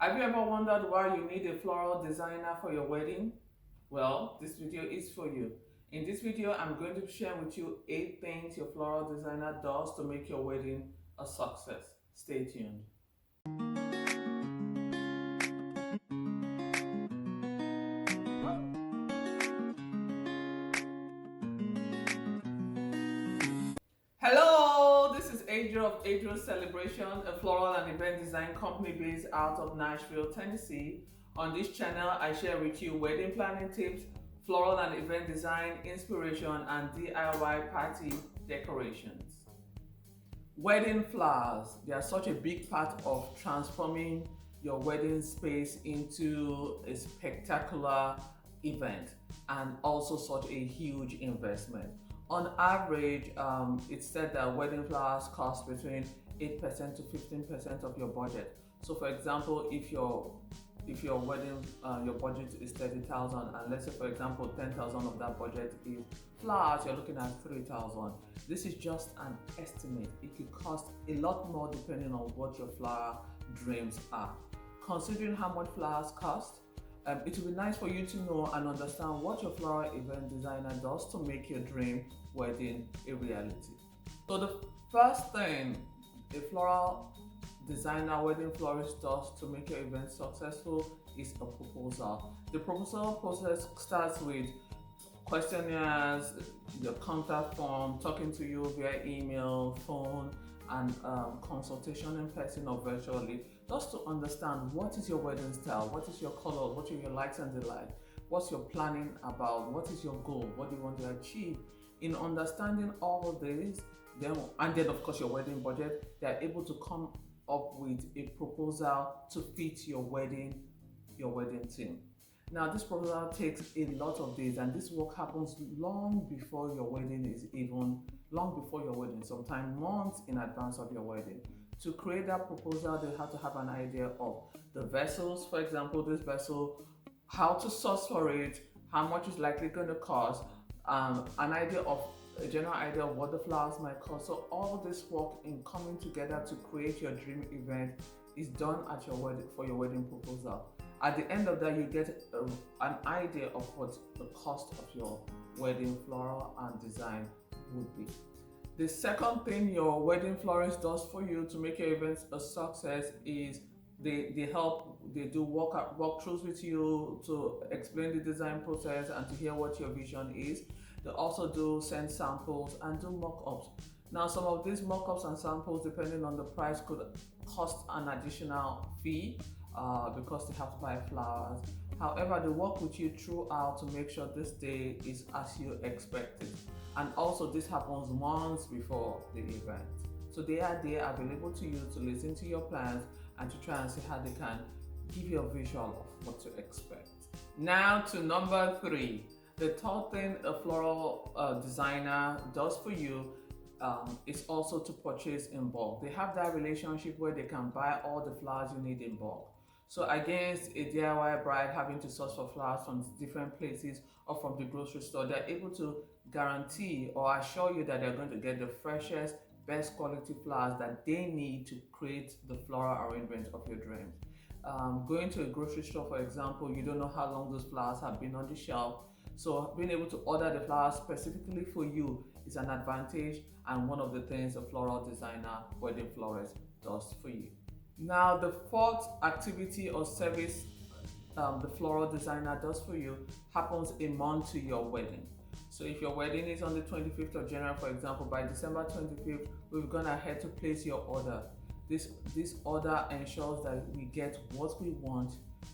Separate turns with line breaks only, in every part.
Have you ever wondered why you need a floral designer for your wedding? Well, this video is for you. In this video, I'm going to be sharing with you 8 things your floral designer does to make your wedding a success. Stay tuned. Hello, this is Ejiro of Ejiro Celebration, a floral and event design company based out of Nashville, Tennessee. On this channel, I share with you wedding planning tips, floral and event design inspiration, and DIY party decorations. Wedding flowers, they are such a big part of transforming your wedding space into a spectacular event and also such a huge investment. On average, it's said that wedding flowers cost between 8% to 15% of your budget. So for example, if your wedding your budget is 30,000, and let's say for example 10,000 of that budget is flowers, you're looking at 3,000. This is just an estimate. It could cost a lot more depending on what your flower dreams are. Considering how much flowers cost, it would be nice for you to know and understand what your floral event designer does to make your dream wedding a reality. So the first thing a floral designer, wedding florist does to make your event successful is a proposal. The proposal process starts with questionnaires, the contact form, talking to you via email, phone, and consultation in person or virtually, just to understand what is your wedding style, what is your color, what are your likes and dislikes, what's your planning about, what is your goal, what do you want to achieve. In understanding all of this, then of course your wedding budget, they are able to come up with a proposal to fit your wedding theme. Now this proposal takes a lot of days, and this work happens long before your wedding, sometimes months in advance of your wedding. To create that proposal, they have to have an idea of the vessels, for example, this vessel, how to source for it, how much it's likely going to cost, a general idea of what the flowers might cost. So all this work in coming together to create your dream event is done at your wedding for your wedding proposal. At the end of that, you get an idea of what the cost of your wedding floral and design would be. The second thing your wedding florist does for you to make your events a success is they do walkthroughs with you to explain the design process and to hear what your vision is. They also do send samples and do mock-ups. Now some of these mock-ups and samples, depending on the price, could cost an additional fee because they have to buy flowers. However, they work with you throughout to make sure this day is as you expected. And also this happens once before the event. So they are there available to you to listen to your plans and to try and see how they can give you a visual of what to expect. Now to number 3. The third thing a floral designer does for you is also to purchase in bulk. They have that relationship where they can buy all the flowers you need in bulk. So against a DIY bride having to source for flowers from different places or from the grocery store, they're able to guarantee or assure you that they're going to get the freshest, best quality flowers that they need to create the floral arrangement of your dreams. Going to a grocery store, for example, you don't know how long those flowers have been on the shelf. So being able to order the flowers specifically for you is an advantage and one of the things a floral designer, wedding florist does for you. Now the fourth activity or service the floral designer does for you happens a month to your wedding. So if your wedding is on the 25th of January, for example, by December 25th, we've gone ahead to place your order. This order ensures that we get what we want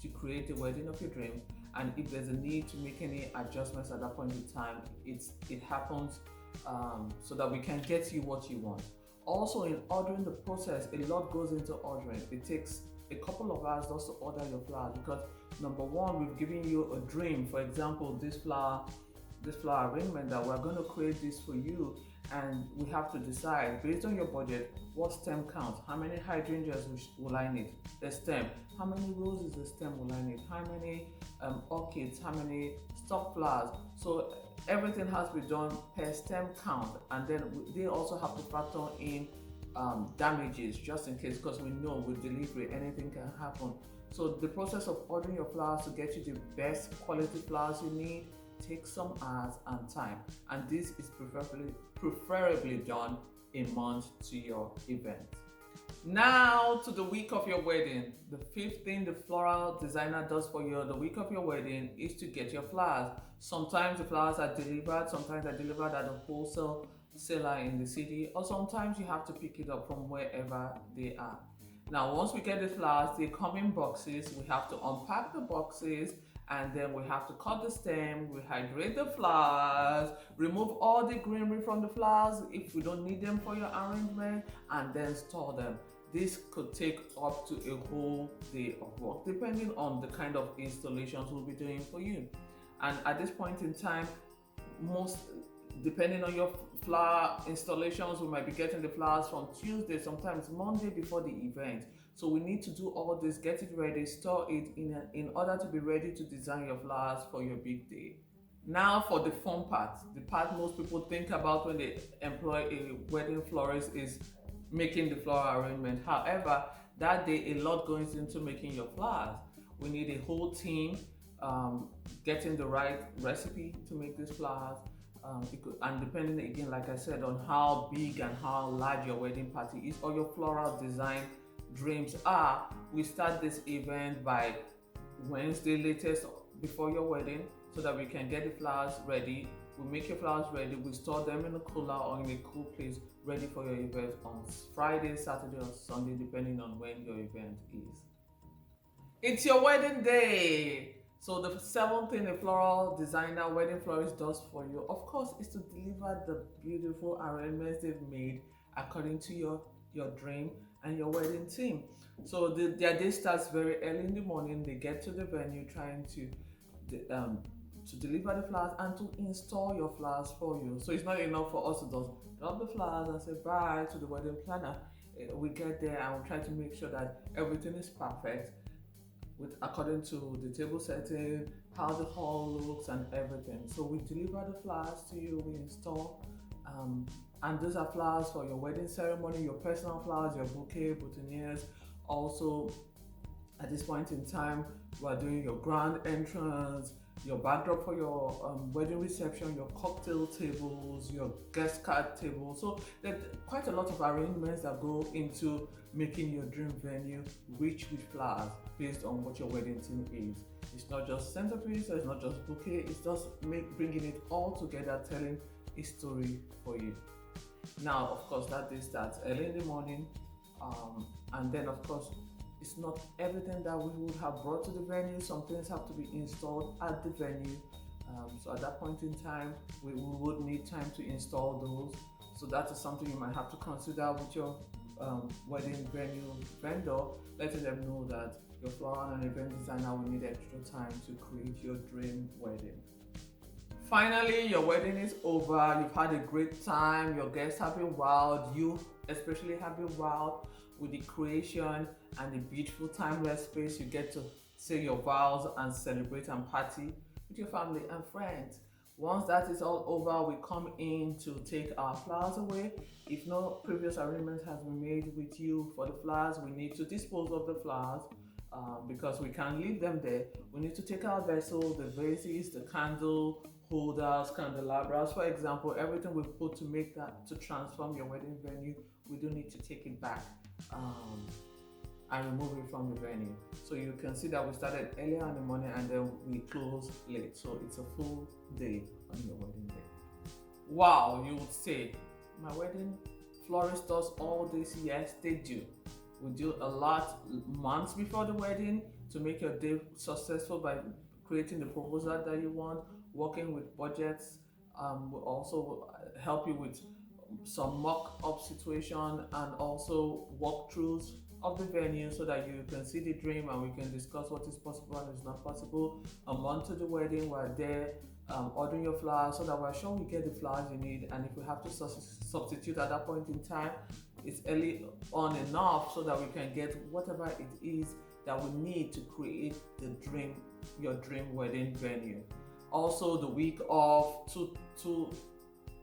to create the wedding of your dreams. And if there's a need to make any adjustments at that point in time, it happens so that we can get you what you want. Also, in ordering the process, a lot goes into ordering. It takes a couple of hours just to order your flowers because number one, we've given you a dream. For example, this flower arrangement that we're going to create this for you, and we have to decide based on your budget what stem count, how many hydrangeas will I need, the stem, how many roses the stem will I need, how many orchids, how many stock flowers. So everything has to be done per stem count, and then they also have to factor in damages just in case, because we know with delivery anything can happen. So the process of ordering your flowers to get you the best quality flowers you need takes some hours and time, and this is preferably done a month to your event. Now to the week of your wedding. The fifth thing the floral designer does for you the week of your wedding is to get your flowers. Sometimes the flowers are delivered, sometimes they're delivered at a wholesaler in the city, or sometimes you have to pick it up from wherever they are. Now, once we get the flowers, they come in boxes. We have to unpack the boxes, and then we have to cut the stem, we hydrate the flowers, remove all the greenery from the flowers if we don't need them for your arrangement, and then store them. This could take up to a whole day of work, depending on the kind of installations we'll be doing for you. And at this point in time, depending on your flower installations, we might be getting the flowers from Tuesday, sometimes Monday before the event. So we need to do all this, get it ready, store it in order to be ready to design your flowers for your big day. Now for the fun part, the part most people think about when they employ a wedding florist is making the floral arrangement. However, that day a lot goes into making your flowers. We need a whole team, getting the right recipe to make these flowers. And depending again, like I said, on how big and how large your wedding party is or your floral design dreams are, we start this event by Wednesday latest before your wedding so that we can get the flowers ready. We make your flowers ready, we store them in a cooler or in a cool place ready for your event on Friday, Saturday or Sunday, depending on when your event is. It's your wedding day! So the seventh thing a floral designer, wedding florist does for you, of course, is to deliver the beautiful arrangements they've made according to your dream and your wedding theme. So their day starts very early in the morning. They get to the venue trying to deliver the flowers and to install your flowers for you. So it's not enough for us to just drop the flowers and say bye to the wedding planner. We get there and we try to make sure that everything is perfect according to the table setting, how the hall looks and everything. So we deliver the flowers to you, we install, and those are flowers for your wedding ceremony, your personal flowers, your bouquet, boutonnieres. Also, at this point in time, we are doing your grand entrance, your backdrop for your wedding reception, your cocktail tables, your guest card tables. So there's quite a lot of arrangements that go into making your dream venue rich with flowers based on what your wedding theme is. It's not just centerpiece, it's not just bouquet, it's just bringing it all together, telling a story for you. Now, of course, that day starts early in the morning, and then of course, it's not everything that we would have brought to the venue. Some things have to be installed at the venue. So at that point in time, we would need time to install those. So that is something you might have to consider with your wedding venue vendor, letting them know that your floral and event designer will need extra time to create your dream wedding. Finally, your wedding is over. You've had a great time. Your guests have been wowed. You especially have been wowed with the creation and the beautiful timeless space. You get to say your vows and celebrate and party with your family and friends. Once that is all over, we come in to take our flowers away. If no previous arrangement has been made with you for the flowers, we need to dispose of the flowers because we can't leave them there. We need to take our vessel, the vases, the candle holders, candelabras, for example, everything we've put to make that, to transform your wedding venue, we do need to take it back and remove it from the venue. So you can see that we started earlier in the morning and then we close late. So it's a full day on your wedding day. Wow, you would say, my wedding florist does all this? Yes, they do. We do a lot months before the wedding to make your day successful by creating the proposal that you want, working with budgets. We'll also help you with some mock-up situation and also walkthroughs of the venue so that you can see the dream and we can discuss what is possible and is not possible. A month to the wedding, we're there ordering your flowers so that we're sure we get the flowers you need, and if we have to substitute at that point in time, it's early on enough so that we can get whatever it is that we need to create your dream wedding venue. Also, the week of 2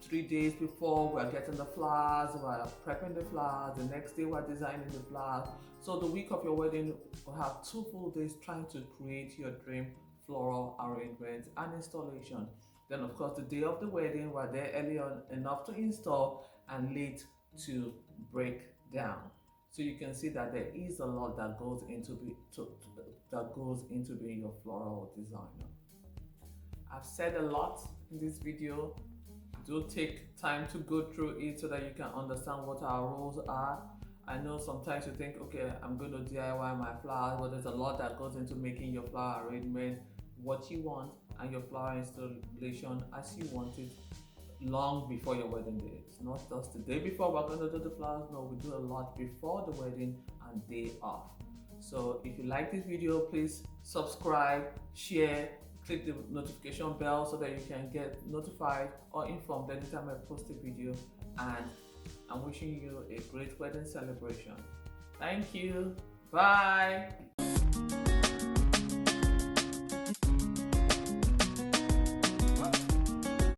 3 days before, we're getting the flowers, we're prepping the flowers, the next day we're designing the flowers. So the week of your wedding, we'll have 2 full days trying to create your dream floral arrangement and installation. Then of course the day of the wedding, we're there early on enough to install and late to break down. So you can see that there is a lot that goes into being your floral designer. I've said a lot in this video. Do take time to go through it so that you can understand what our roles are. I know sometimes you think, okay, I'm going to DIY my flowers, but there's a lot that goes into making your flower arrangement what you want and your flower installation as you want it long before your wedding day. It's not just the day before we're going to do the flowers. No, we do a lot before the wedding and day of. So if you like this video, please subscribe, share, click the notification bell so that you can get notified or informed anytime I post a video. And I'm wishing you a great wedding celebration. Thank you. Bye.